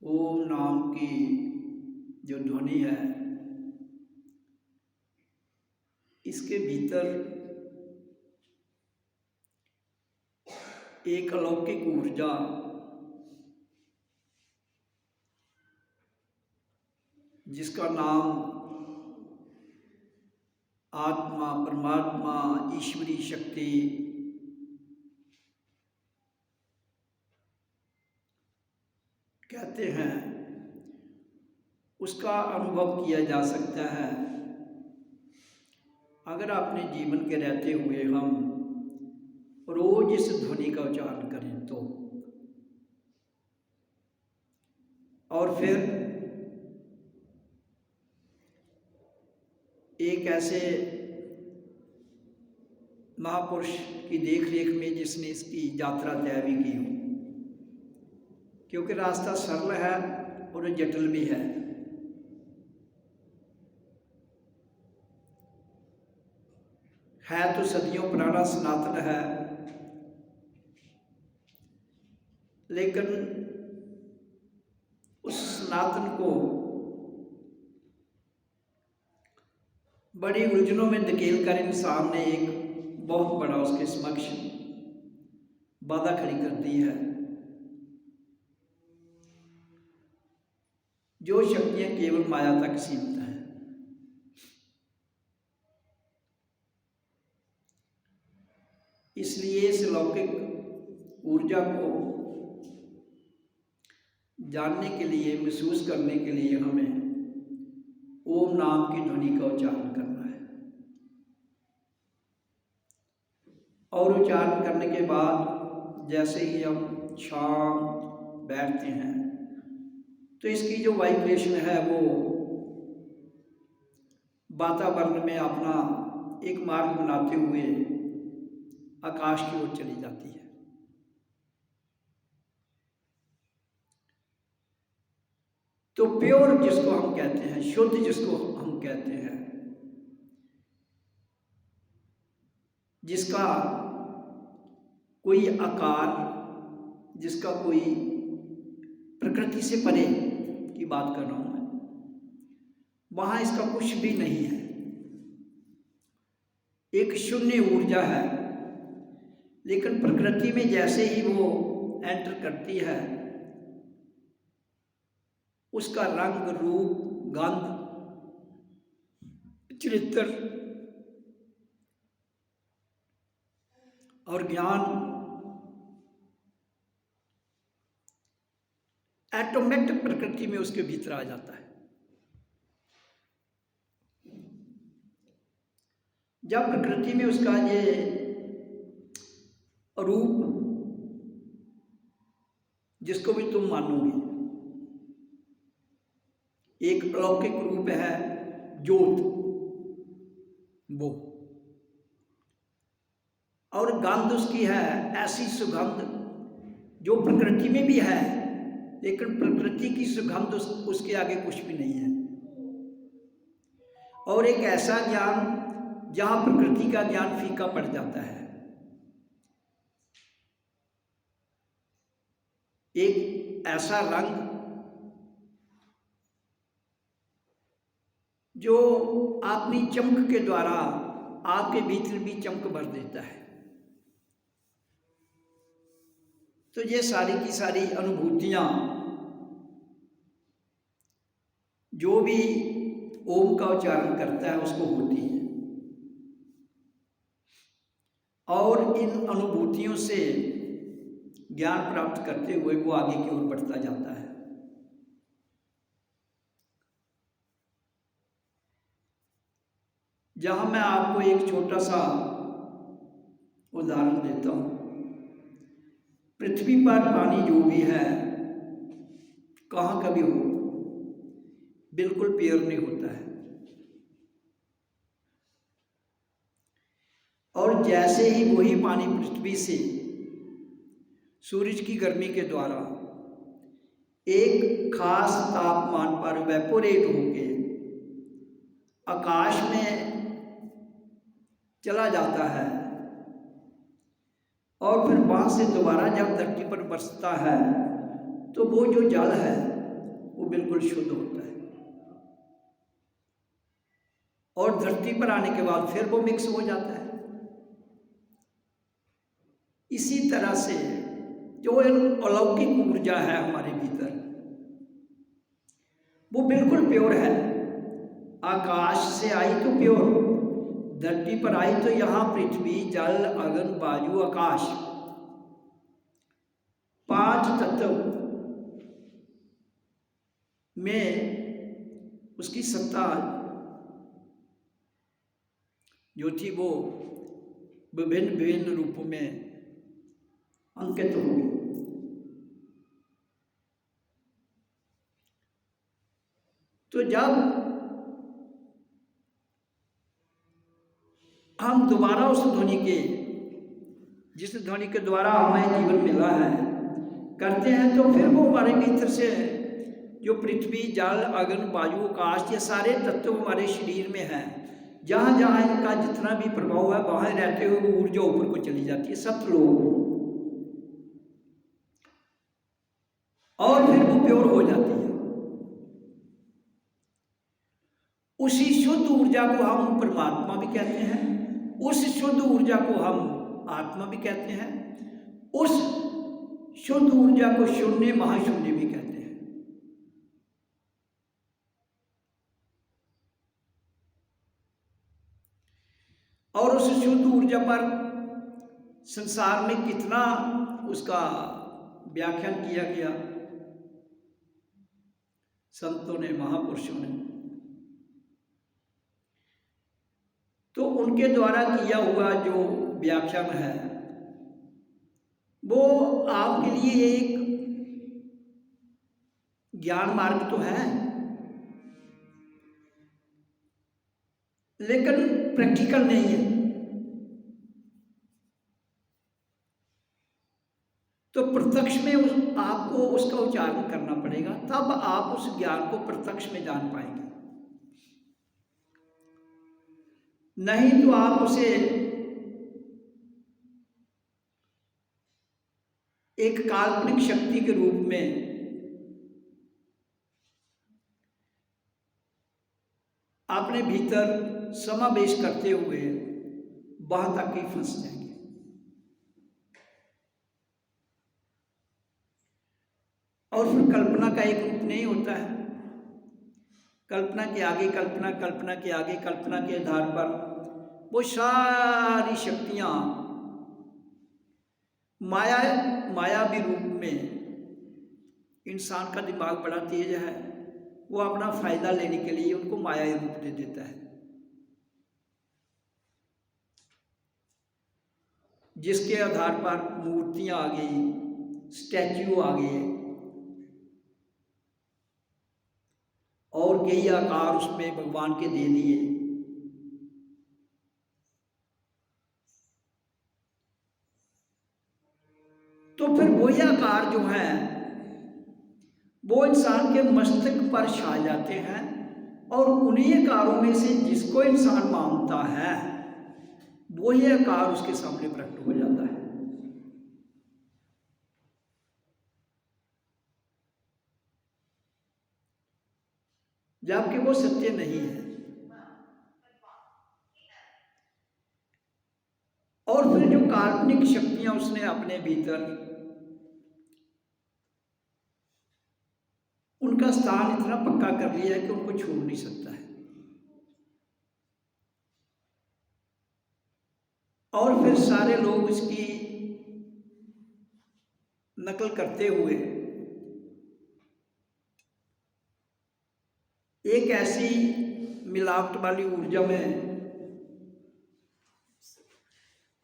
ओम नाम की जो ध्वनि है, इसके भीतर एक अलौकिक ऊर्जा जिसका नाम आत्मा, परमात्मा, ईश्वरी शक्ति कहते हैं, उसका अनुभव किया जा सकता है अगर अपने जीवन के रहते हुए हम रोज इस ध्वनि का उच्चारण करें तो। और फिर एक ऐसे महापुरुष की देखरेख में जिसने इसकी यात्रा तय भी की हो, क्योंकि रास्ता सरल है और जटिल भी है तो सदियों पुराना सनातन है, लेकिन उस सनातन को बड़ी उलझनों में धकेल कर इंसान ने एक बहुत बड़ा उसके समक्ष बाधा खड़ी कर दी है। जो शक्तियां केवल माया तक सीमित हैं। इसलिए इस लौकिक ऊर्जा को जानने के लिए, महसूस करने के लिए हमें ओम नाम की ध्वनि का उच्चारण करना है। और उच्चारण करने के बाद जैसे ही हम शांत बैठते हैं तो इसकी जो वाइब्रेशन है वो वातावरण में अपना एक मार्ग बनाते हुए आकाश की ओर चली जाती है। तो प्योर जिसको हम कहते हैं, शुद्ध जिसको हम कहते हैं, जिसका कोई आकार, जिसका कोई प्रकृति से परे की बात कर रहा हूं मैं, वहां इसका कुछ भी नहीं है। एक शून्य ऊर्जा है, लेकिन प्रकृति में जैसे ही वो एंटर करती है, उसका रंग, रूप, गंध, चरित्र और ज्ञान ऑटोमेटिक प्रकृति में उसके भीतर आ जाता है। जब प्रकृति में उसका ये रूप, जिसको भी तुम मानोगे, एक अलौकिक रूप है ज्योत, वो, और गंध उसकी है ऐसी सुगंध जो प्रकृति में भी है, लेकिन प्रकृति की सुगंध उसके आगे कुछ भी नहीं है। और एक ऐसा ज्ञान जहां प्रकृति का ज्ञान फीका पड़ जाता है। एक ऐसा रंग जो अपनी चमक के द्वारा आपके भीतर भी चमक भर देता है। तो ये सारी की सारी अनुभूतियां जो भी ओम का उच्चारण करता है उसको होती हैं, और इन अनुभूतियों से ज्ञान प्राप्त करते हुए वो आगे की ओर बढ़ता जाता है। जहां मैं आपको एक छोटा सा उदाहरण देता हूं। पृथ्वी पर पानी जो भी है, कहां कभी हो, बिल्कुल प्योर नहीं होता है। और जैसे ही वही पानी पृथ्वी से सूरज की गर्मी के द्वारा एक खास तापमान पर वेपोरेट होके आकाश में चला जाता है, और फिर वहां से दोबारा जब धरती पर बरसता है तो वो जो जल है बिल्कुल शुद्ध होता है, और धरती पर आने के बाद फिर वो मिक्स हो जाता है। इसी तरह से जो अलौकिक ऊर्जा है हमारे भीतर, वो बिल्कुल प्योर है। आकाश से आई तो प्योर, धरती पर आई तो यहाँ पृथ्वी, जल, अग्नि, वायु, आकाश, 5 तत्व में उसकी सत्ता जो थी वो विभिन्न विभिन्न रूपों में अंकित हो गई। तो जब हम दोबारा उस ध्वनि के, जिस ध्वनि के द्वारा हमें जीवन मिला है, करते हैं, तो फिर वो हमारे भीतर से जो पृथ्वी, जल, अग्नि, वायु, आकाश, ये सारे तत्व हमारे शरीर में हैं। जहाँ जहाँ इनका जितना भी प्रभाव है, वहाँ रहते हुए वो ऊर्जा ऊपर को चली जाती है सतलोक में, और फिर वो प्योर हो जाती है। उसी शुद्ध ऊर्जा को हम परमात्मा भी कहते हैं, उस शुद्ध ऊर्जा को हम आत्मा भी कहते हैं, उस शुद्ध ऊर्जा को शून्य, महाशून्य भी कहते हैं। और उस शुद्ध ऊर्जा पर संसार में कितना उसका व्याख्यान किया गया संतों ने, महापुरुषों ने, तो उनके द्वारा किया हुआ जो व्याख्यान है वो आपके लिए एक ज्ञान मार्ग तो है, लेकिन प्रैक्टिकल नहीं है। तो प्रत्यक्ष में आपको उसका उच्चारण करना पड़ेगा, तब आप उस ज्ञान को प्रत्यक्ष में जान पाएंगे। नहीं तो आप उसे एक काल्पनिक शक्ति के रूप में अपने भीतर समावेश करते हुए वहां तक ही फंस जाएंगे। और फिर कल्पना का एक रूप नहीं होता है, कल्पना के आगे कल्पना, कल्पना के आगे कल्पना के आधार पर वो सारी शक्तियां मायावी रूप में, इंसान का दिमाग बड़ा तेज है, वो अपना फायदा लेने के लिए उनको मायावी रूप दे देता है, जिसके आधार पर मूर्तियां आ गई, स्टैच्यू आ गए, और कई आकार उसमें भगवान के दे दिए। तो फिर वही आकार जो है वो इंसान के मस्तिष्क पर छा जाते हैं, और उन्हीं आकारों में से जिसको इंसान मानता है वही आकार उसके सामने प्रकट हो जाता है। जबकि वो सत्य नहीं है। और फिर जो काल्पनिक शक्तियां उसने अपने भीतर, उनका स्थान इतना पक्का कर लिया है कि उनको छोड़ नहीं सकता है। और फिर सारे लोग इसकी नकल करते हुए एक ऐसी मिलावट वाली ऊर्जा में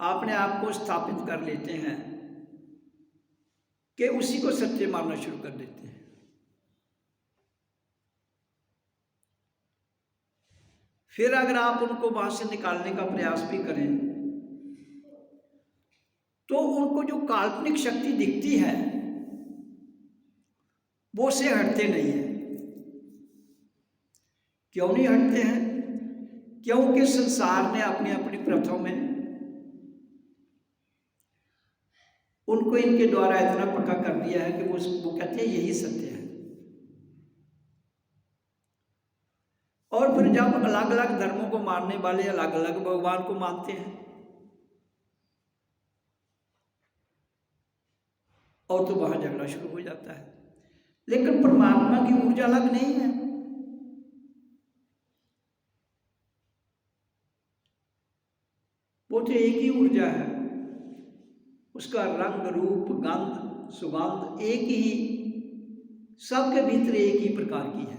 अपने आप को स्थापित कर लेते हैं कि उसी को सत्य मानना शुरू कर देते हैं। फिर अगर आप उनको वहां से निकालने का प्रयास भी करें तो उनको जो काल्पनिक शक्ति दिखती है वो से हटते नहीं है। क्यों नहीं हटते हैं? क्योंकि संसार ने अपनी अपनी प्रथाओं में उनको इनके द्वारा इतना पक्का कर दिया है कि वो कहते हैं यही सत्य है। फिर जब अलग अलग धर्मों को मानने वाले अलग अलग भगवान को मानते हैं, और तो वहां झगड़ा शुरू हो जाता है। लेकिन परमात्मा की ऊर्जा अलग नहीं है। वो तो एक ही ऊर्जा है, उसका रंग रूप गंध सुगंध एक ही, सबके भीतर एक ही प्रकार की है।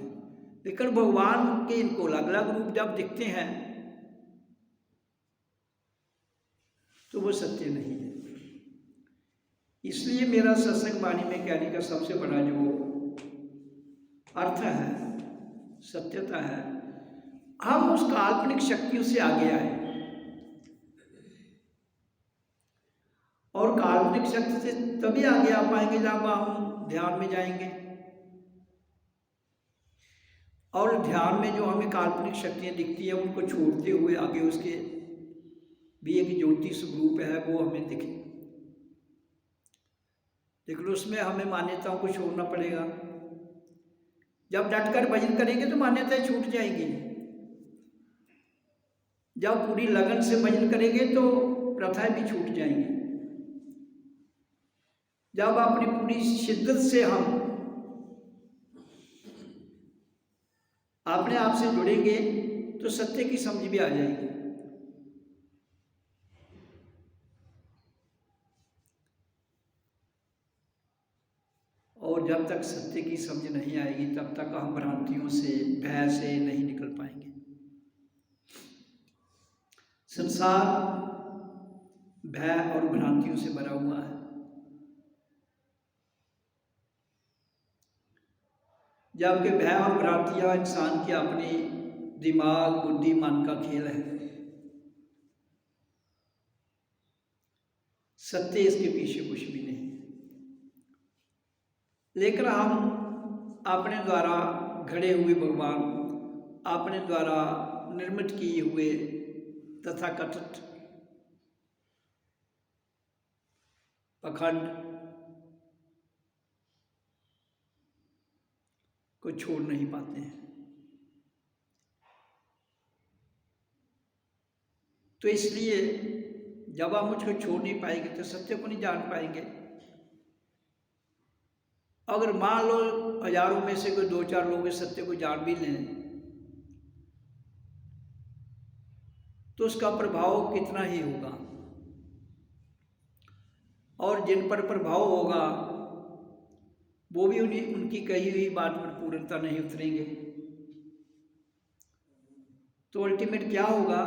लेकिन भगवान के इनको अलग अलग रूप जब दिखते हैं तो वो सत्य नहीं है। इसलिए मेरा सत्संग वाणी में कहने का सबसे बड़ा जो अर्थ है, सत्यता है, हम उस काल्पनिक शक्तियों से आगे आए, और काल्पनिक शक्ति से तभी आगे आ पाएंगे जब हम ध्यान में जाएंगे। और ध्यान में जो हमें काल्पनिक शक्तियाँ दिखती है उनको छोड़ते हुए आगे उसके भी एक ज्योति स्वरूप है वो हमें दिखे। लेकिन उसमें हमें मान्यताओं को छोड़ना पड़ेगा। जब डटकर भजन करेंगे तो मान्यताएं छूट जाएंगी, जब पूरी लगन से भजन करेंगे तो प्रथाएं भी छूट जाएंगी। जब अपनी पूरी शिद्दत से हम अपने आप से जुड़ेंगे तो सत्य की समझ भी आ जाएगी। और जब तक सत्य की समझ नहीं आएगी तब तक हम भ्रांतियों से, भय से नहीं निकल पाएंगे। संसार भय और भ्रांतियों से भरा हुआ है। जबकि भय और भ्रांतियां इंसान के अपने दिमाग बुद्धि मन का खेल है। सत्य इसके पीछे कुछ भी नहीं। लेकिन हम अपने द्वारा घड़े हुए भगवान, अपने द्वारा निर्मित किए हुए तथाकथित पखंड को छोड़ नहीं पाते हैं। तो इसलिए जब हम मुझको छोड़ नहीं पाएंगे तो सत्य को नहीं जान पाएंगे। अगर मान लो हजारों में से कोई 2-4 लोग इस सत्य को जान भी लें तो उसका प्रभाव कितना ही होगा, और जिन पर प्रभाव होगा वो भी उनकी कही हुई बात पर पूर्णता नहीं उतरेंगे। तो अल्टीमेट क्या होगा,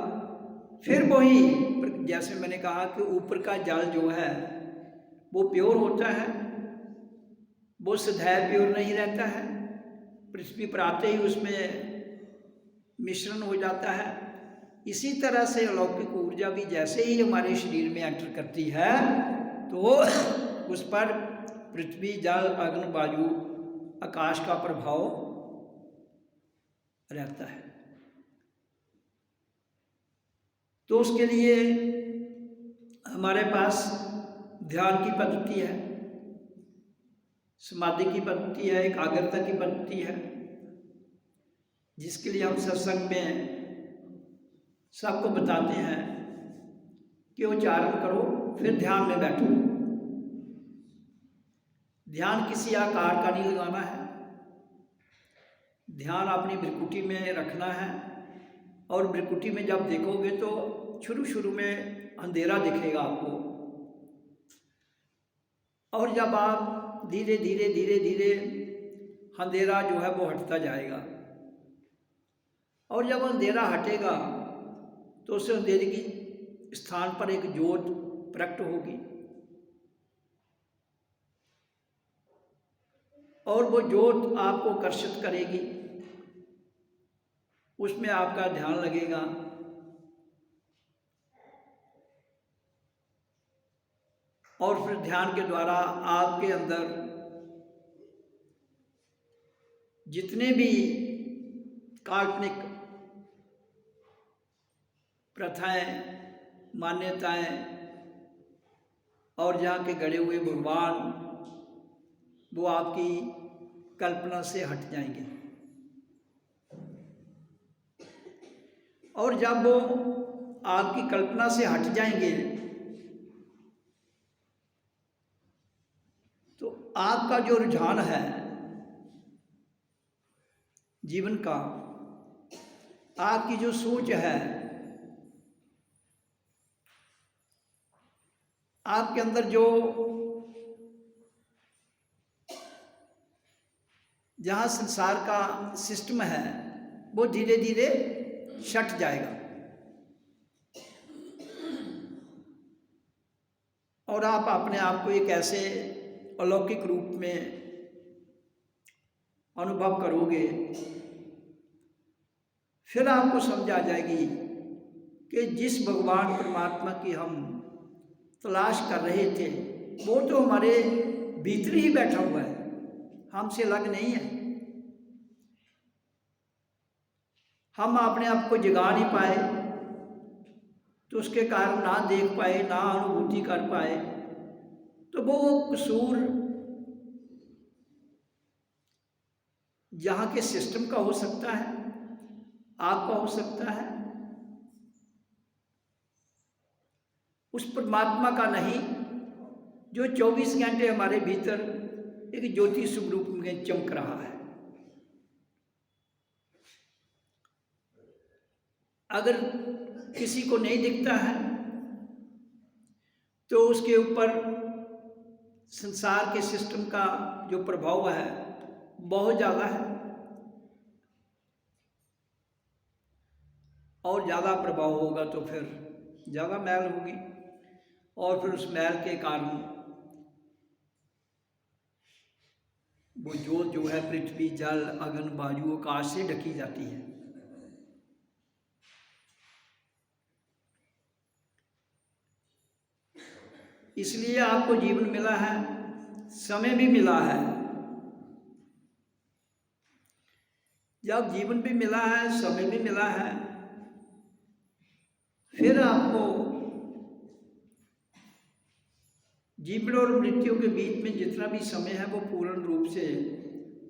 फिर वही जैसे मैंने कहा कि ऊपर का जल जो है वो प्योर होता है, वो सदैव प्योर नहीं रहता है। पृथ्वी पर आते ही उसमें मिश्रण हो जाता है। इसी तरह से अलौकिक ऊर्जा भी जैसे ही हमारे शरीर में एंटर करती है तो उस पर पृथ्वी जल अग्नि वायु आकाश का प्रभाव रहता है। तो उसके लिए हमारे पास ध्यान की पद्धति है, समाधि की पद्धति है, एकाग्रता की पद्धति है, जिसके लिए हम सत्संग में सबको बताते हैं कि उच्चारण करो फिर ध्यान में बैठो। ध्यान किसी आकार का नहीं लगाना है, ध्यान अपनी भ्रिकुटी में रखना है। और भ्रिकुटी में जब देखोगे तो शुरू में अंधेरा दिखेगा आपको, और जब आप धीरे धीरे अंधेरा जो है वो हटता जाएगा, और जब अंधेरा हटेगा तो उस अंधेरे की स्थान पर एक ज्योत प्रकट होगी, और वो ज्योत आपको आकर्षित करेगी, उसमें आपका ध्यान लगेगा। और फिर ध्यान के द्वारा आपके अंदर जितने भी काल्पनिक प्रथाएं, मान्यताएं और जहाँ के गढ़े हुए भगवान वो आपकी कल्पना से हट जाएंगे। और जब वो आपकी कल्पना से हट जाएंगे तो आपका जो रुझान है जीवन का, आपकी जो सोच है, आपके अंदर जो जहाँ संसार का सिस्टम है वो धीरे धीरे छट जाएगा और आप अपने आप को एक ऐसे अलौकिक रूप में अनुभव करोगे। फिर आपको समझ आ जाएगी कि जिस भगवान परमात्मा की हम तलाश कर रहे थे वो तो हमारे भीतर ही बैठा हुआ है, हमसे अलग नहीं है। हम अपने आप को जगा नहीं पाए तो उसके कारण ना देख पाए, ना अनुभूति कर पाए, तो वो कसूर जहाँ के सिस्टम का हो सकता है, आपका हो सकता है, उस परमात्मा का नहीं जो 24 घंटे हमारे भीतर एक ज्योति स्वरूप में चमक रहा है। अगर किसी को नहीं दिखता है तो उसके ऊपर संसार के सिस्टम का जो प्रभाव है बहुत ज़्यादा है और ज़्यादा प्रभाव होगा तो फिर ज़्यादा मैल होगी और फिर उस मैल के कारण वो ज्योत जो है पृथ्वी, जल, अग्नि, वायु, आकाश से ढकी जाती है। इसलिए आपको जीवन मिला है, समय भी मिला है। जब जीवन भी मिला है, समय भी मिला है, फिर आपको जीवन और मृत्यु के बीच में जितना भी समय है वो पूर्ण रूप से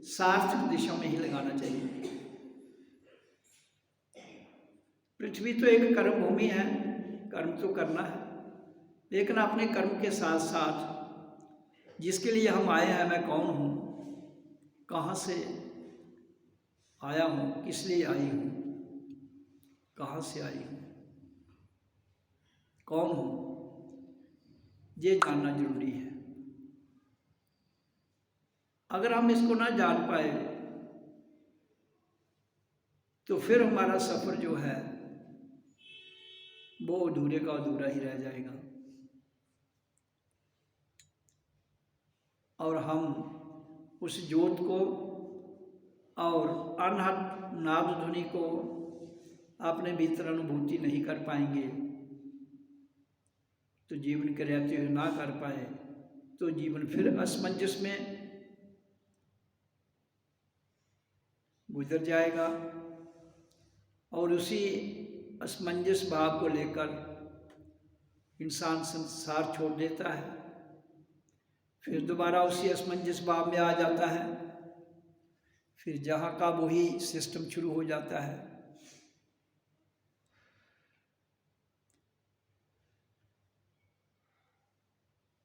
सार्थक दिशा में ही लगाना चाहिए। पृथ्वी तो एक कर्म भूमि है, कर्म तो करना है, लेकिन अपने कर्म के साथ साथ जिसके लिए हम आए हैं, मैं कौन हूँ, कहाँ से आया हूँ, किस लिए आई हूँ, कहाँ से आई हूँ, कौन हूँ, ये जानना जरूरी है। अगर हम इसको ना जान पाए तो फिर हमारा सफ़र जो है वो अधूरे का अधूरा ही रह जाएगा और हम उस ज्योत को और अनहद नाद ध्वनि को अपने भीतर अनुभूति नहीं कर पाएंगे। तो जीवन के रहते हुए ना कर पाए तो जीवन फिर असमंजस में गुजर जाएगा और उसी असमंजस भाव को लेकर इंसान संसार छोड़ देता है, फिर दोबारा उसी असमंजस भाव में आ जाता है, फिर जहाँ का वही सिस्टम शुरू हो जाता है।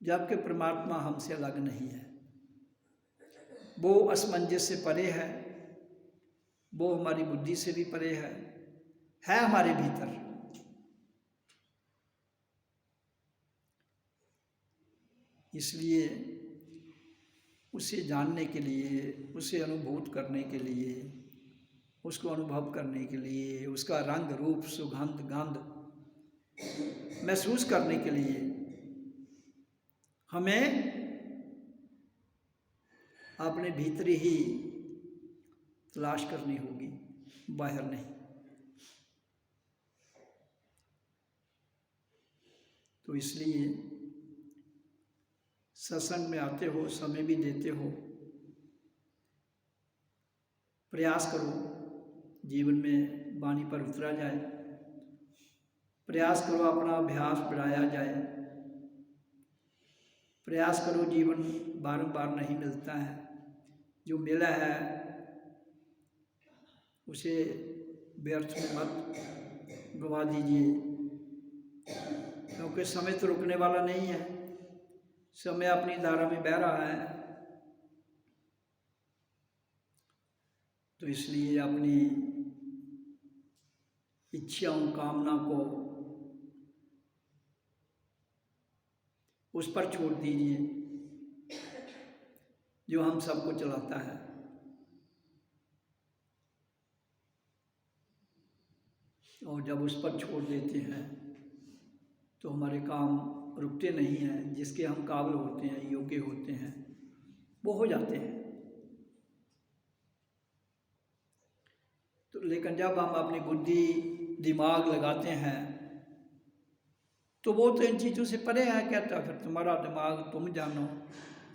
जबकि परमात्मा हमसे अलग नहीं है, वो असमंजस से परे है, वो हमारी बुद्धि से भी परे है हमारे भीतर। इसलिए उसे जानने के लिए, उसे अनुभूत करने के लिए, उसको अनुभव करने के लिए, उसका रंग रूप सुगंध गंध महसूस करने के लिए हमें अपने भीतर ही तलाश करनी होगी, बाहर नहीं। तो इसलिए सत्संग में आते हो, समय भी देते हो, प्रयास करो जीवन में वाणी पर उतरा जाए, प्रयास करो अपना अभ्यास बढ़ाया जाए, प्रयास करो, जीवन बारंबार नहीं मिलता है, जो मिला है उसे व्यर्थ में मत गवा दीजिए, क्योंकि समय तो रुकने वाला नहीं है, समय अपनी धारा में बह रहा है। तो इसलिए अपनी इच्छाओं कामना को उस पर छोड़ दीजिए जो हम सबको चलाता है। और जब उस पर छोड़ देते हैं तो हमारे काम रुकते नहीं हैं, जिसके हम काबिल होते हैं, योग्य होते हैं, वो हो जाते हैं। तो लेकिन जब हम अपनी बुद्धि दिमाग लगाते हैं तो वो तो इन चीज़ों से परे है। कहता फिर तुम्हारा दिमाग तुम जानो,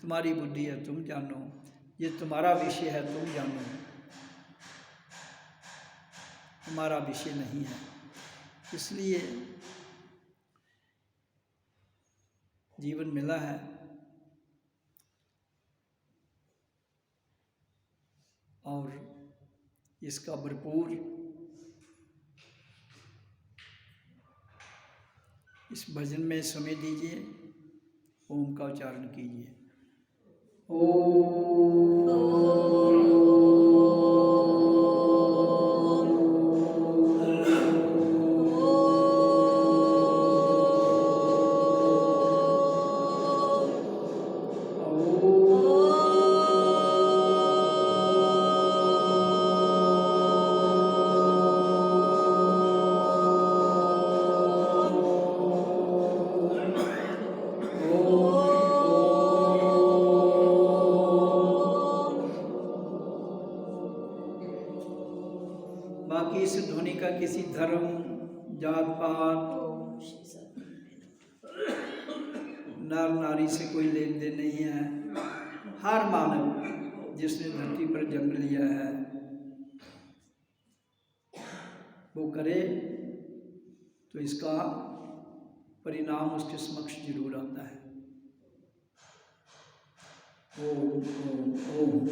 तुम्हारी बुद्धि है तुम जानो, ये तुम्हारा विषय है तुम जानो, हमारा विषय नहीं है। इसलिए जीवन मिला है और इसका भरपूर इस भजन में समय दीजिए, ओम का उच्चारण कीजिए। बाकी इस ध्वनि का किसी धर्म, जात पात, नर नारी से कोई लेन देन नहीं है। हर मानव जिसने धरती पर जन्म लिया है वो करे तो इसका परिणाम उसके समक्ष जरूर आता है। ओम ओम ओम।